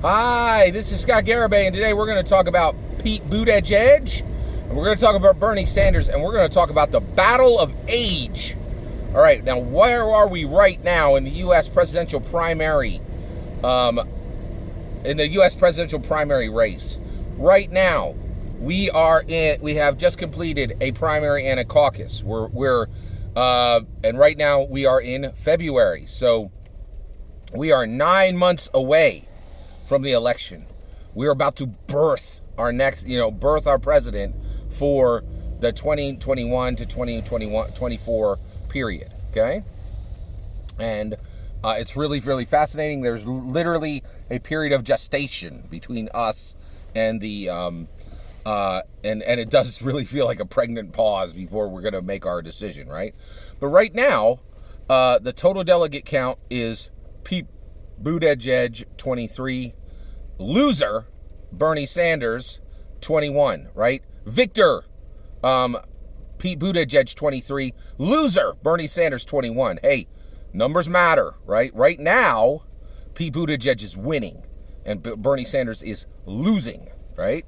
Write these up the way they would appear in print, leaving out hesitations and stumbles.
Hi, this is Scott Garibay, and today we're going to talk about Pete Buttigieg, and we're going to talk about Bernie Sanders, and we're going to talk about the battle of age. All right, now where are we right now in the U.S. presidential primary? In the U.S. presidential primary race, right now we have just completed a primary and a caucus. And right now we are in February, so we are 9 months away from the election. We're about to birth our president for the 2021 to 24 period, okay? And it's really, really fascinating. There's literally a period of gestation between us and the, and it does really feel like a pregnant pause before we're going to make our decision, right? But right now, the total delegate count is Pete Buttigieg, 23. Loser, Bernie Sanders, 21, right? Victor, Pete Buttigieg, 23. Loser, Bernie Sanders, 21. Hey, numbers matter, right? Right now, Pete Buttigieg is winning, and Bernie Sanders is losing, right?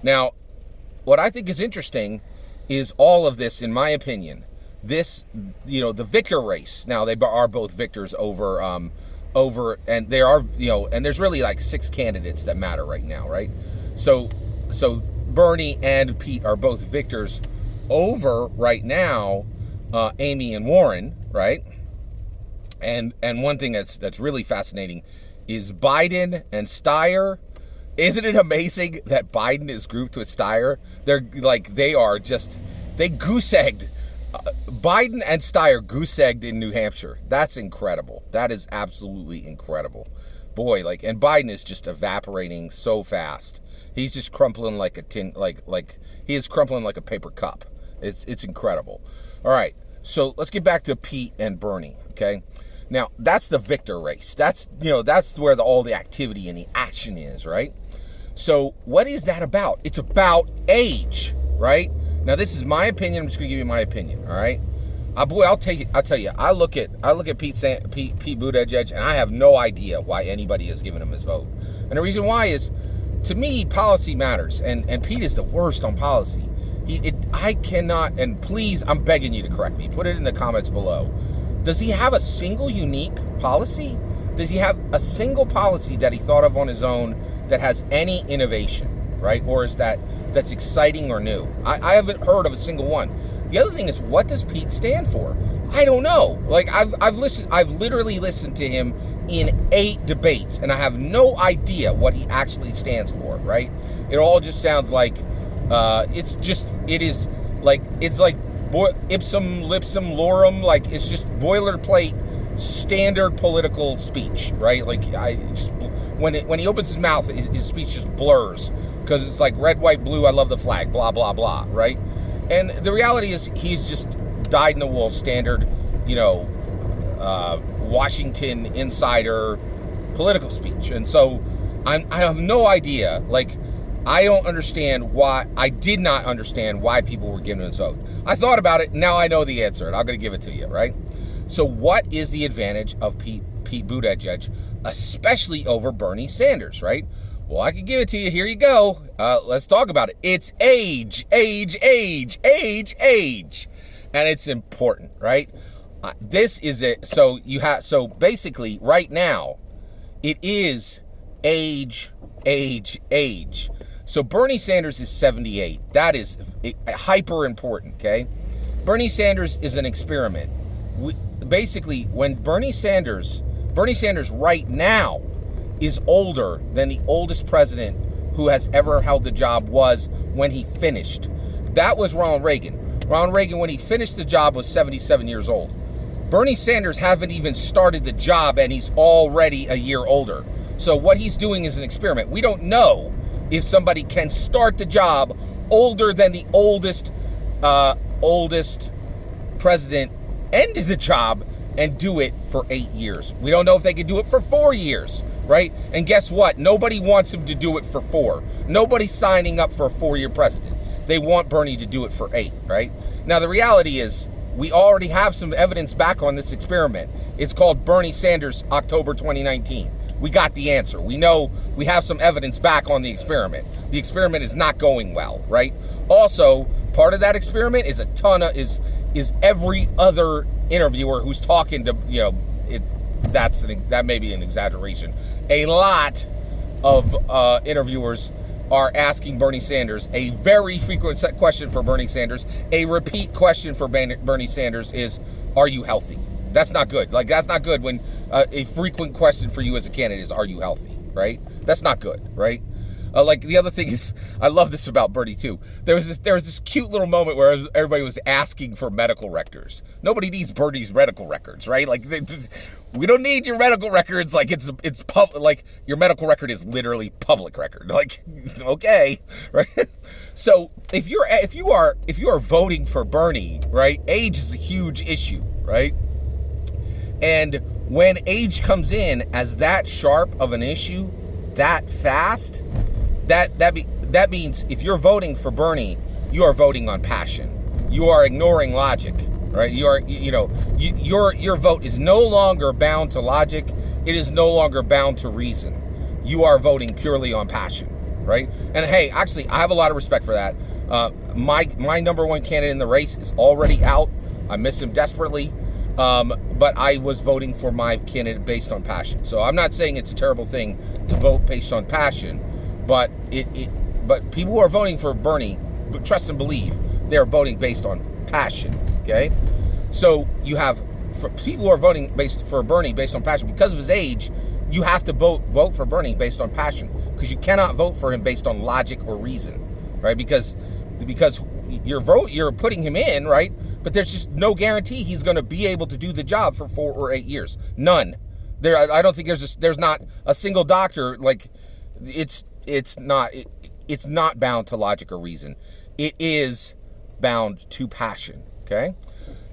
Now, what I think is interesting is all of this, in my opinion, the victor race. Now, they are both victors over, and there are, and there's really like 6 candidates that matter right now, right? So Bernie and Pete are both victors over right now, Amy and Warren, right? And one thing that's really fascinating is Biden and Steyer. Isn't it amazing that Biden is grouped with Steyer? They goose-egged. Biden and Steyer goose-egged in New Hampshire. That's incredible. That is absolutely incredible. Boy, and Biden is just evaporating so fast. He's just crumpling like a he is crumpling like a paper cup. It's incredible. All right, so let's get back to Pete and Bernie, okay? Now, that's the victor race. That's where all the activity and the action is, right? So what is that about? It's about age, right? Now, this is my opinion. I'm just going to give you my opinion, all right? I'll take it. I'll tell you. I look at Pete Buttigieg, and I have no idea why anybody has given him his vote. And the reason why is, to me, policy matters, and Pete is the worst on policy. I cannot, and please, I'm begging you to correct me. Put it in the comments below. Does he have a single unique policy? Does he have a single policy that he thought of on his own that has any innovation, right? Or is that's exciting or new? I haven't heard of a single one. The other thing is, what does Pete stand for? I don't know. I've literally listened to him in 8 debates, and I have no idea what he actually stands for, right? It all just sounds like it's like ipsum lipsum lorem, it's just boilerplate standard political speech, right? When he opens his mouth, his speech just blurs because it's like red, white, blue, I love the flag, blah, blah, blah, right? And the reality is he's just dyed-in-the-wool standard, Washington insider political speech. And so I have no idea, I did not understand why people were giving his vote. I thought about it, now I know the answer, and I'm going to give it to you, right? So what is the advantage of Pete Buttigieg, especially over Bernie Sanders, right? Well, I can give it to you. Here you go. Let's talk about it. It's age. And it's important, right? This is it. So basically right now, it is age. So Bernie Sanders is 78. That is hyper important, okay? Bernie Sanders is an experiment. Basically, when Bernie Sanders right now is older than the oldest president who has ever held the job was when he finished. That was Ronald Reagan. Ronald Reagan, when he finished the job, was 77 years old. Bernie Sanders haven't even started the job, and he's already a year older. So what he's doing is an experiment. We don't know if somebody can start the job older than the oldest president ended the job and do it for 8 years. We don't know if they can do it for 4 years, right? And guess what? Nobody wants him to do it for 4. Nobody's signing up for a 4-year president. They want Bernie to do it for 8, right? Now, the reality is we already have some evidence back on this experiment. It's called Bernie Sanders October 2019. we got the answer. We know, we have some evidence back on the experiment. The experiment is not going well, right? Also, part of that experiment is is every other interviewer who's talking to, that may be an exaggeration. A lot of interviewers are asking Bernie Sanders a very frequent question for Bernie Sanders. A repeat question for Bernie Sanders is, are you healthy? That's not good. Like, that's not good when a frequent question for you as a candidate is, are you healthy, right? That's not good, right? Like, the other thing is, I love this about Bernie too. There was this cute little moment where everybody was asking for medical records. Nobody needs Bernie's medical records, right? Like, we don't need your medical records. Like, it's like your medical record is literally public record. Like, okay, right? So if you are voting for Bernie, right? Age is a huge issue, right? And when age comes in as that sharp of an issue, that fast, that means if you're voting for Bernie, you are voting on passion. You are ignoring logic, right? Your vote is no longer bound to logic. It is no longer bound to reason. You are voting purely on passion, right? And hey, actually, I have a lot of respect for that. My number one candidate in the race is already out. I miss him desperately. But I was voting for my candidate based on passion. So I'm not saying it's a terrible thing to vote based on passion, but but people who are voting for Bernie, trust and believe, they're voting based on passion. Okay, so you have for people who are voting for Bernie based on passion because of his age. You have to vote for Bernie based on passion, because you cannot vote for him based on logic or reason, right? Because you're putting him in, right? But there's just no guarantee he's going to be able to do the job for 4 or 8 years. None. I don't think there's not a single doctor, like, it's not bound to logic or reason. It is bound to passion. Okay.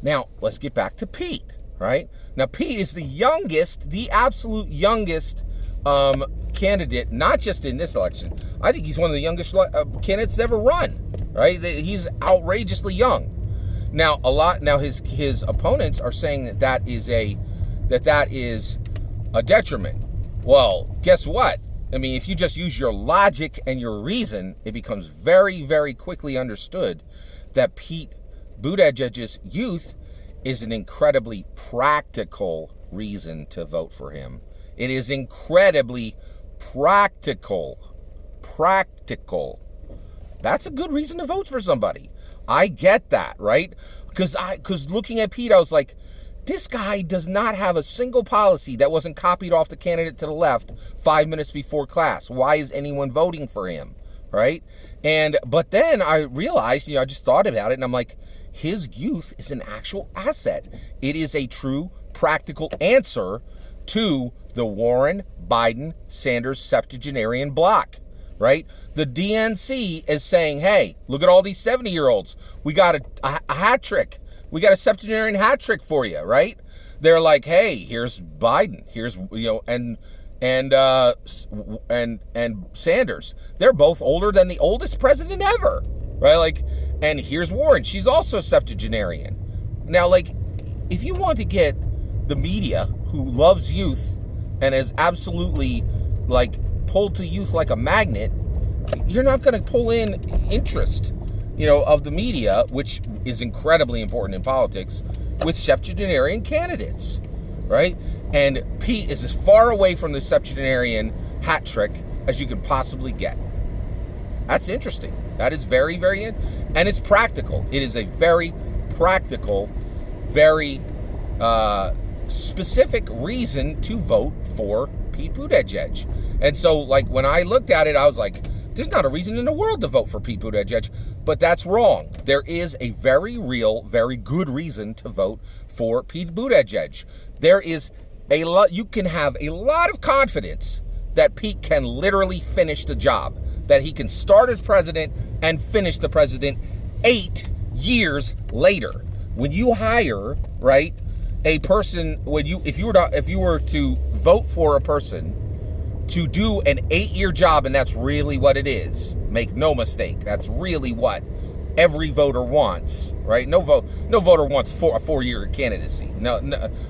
Now let's get back to Pete. Right now, Pete is the absolute youngest candidate, not just in this election. I think he's one of the youngest candidates ever run. Right. He's outrageously young. Now his opponents are saying that is a detriment. Well, guess what? I mean, if you just use your logic and your reason, it becomes very, very quickly understood that Pete Buttigieg's youth is an incredibly practical reason to vote for him. It is incredibly practical. That's a good reason to vote for somebody. I get that, right? Because looking at Pete, I was like, this guy does not have a single policy that wasn't copied off the candidate to the left 5 minutes before class. Why is anyone voting for him, right? But then I realized, I just thought about it, and I'm like, his youth is an actual asset. It is a true practical answer to the Warren, Biden, Sanders septuagenarian bloc, right? The DNC is saying, hey, look at all these 70-year-olds. We got a hat trick. We got a septuagenarian hat trick for you, right? They're like, hey, here's Biden. Here's, and Sanders. They're both older than the oldest president ever, right? Like, and here's Warren. She's also septuagenarian. Now, like, if you want to get the media, who loves youth and is absolutely, like, pulled to youth like a magnet, you're not going to pull in interest, of the media, which is incredibly important in politics, with septuagenarian candidates, right? And Pete is as far away from the septuagenarian hat trick as you can possibly get. That's interesting. That is very, very, and it's practical. It is a very practical, very specific reason to vote for Pete Buttigieg. And so, like, when I looked at it, I was like, there's not a reason in the world to vote for Pete Buttigieg. But that's wrong. There is a very real, very good reason to vote for Pete Buttigieg. There is a lot, you can have a lot of confidence that Pete can literally finish the job, that he can start as president and finish the president 8 years later. When you hire, right, a person, if you were to vote for a person to do an 8-year job, and that's really what it is. Make no mistake, that's really what every voter wants, right? No voter wants a 4-year candidacy, no,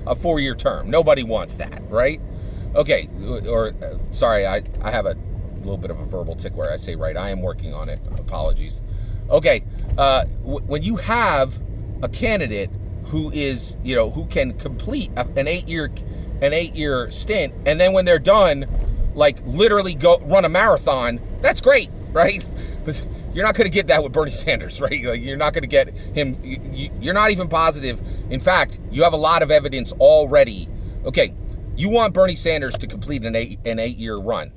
a 4-year term. Nobody wants that, right? Okay, or sorry, I have a little bit of a verbal tick where I say right. I am working on it. Apologies. Okay, when you have a candidate who is, who can complete an 8-year stint, and then when they're done, like literally go run a marathon, that's great, right? But you're not going to get that with Bernie Sanders, right? Like, you're not going to get him. You're not even positive. In fact, you have a lot of evidence already. Okay, you want Bernie Sanders to complete an 8-year run,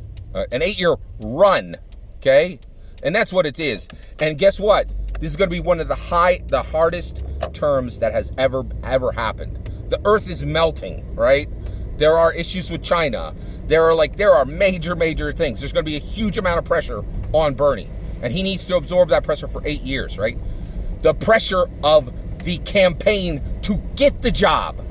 okay? And that's what it is. And guess what? This is going to be one of the hardest terms that has ever happened. The earth is melting, right? There are issues with China. There are major things. There's going to be a huge amount of pressure on Bernie, and he needs to absorb that pressure for 8 years, right? The pressure of the campaign to get the job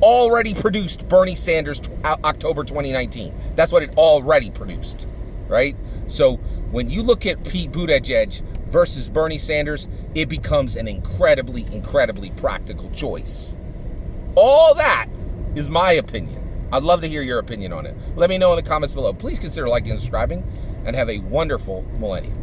already produced Bernie Sanders October 2019. That's what it already produced, right? So when you look at Pete Buttigieg versus Bernie Sanders, it becomes an incredibly practical choice. All that is my opinion. I'd love to hear your opinion on it. Let me know in the comments below. Please consider liking and subscribing, and have a wonderful millennium.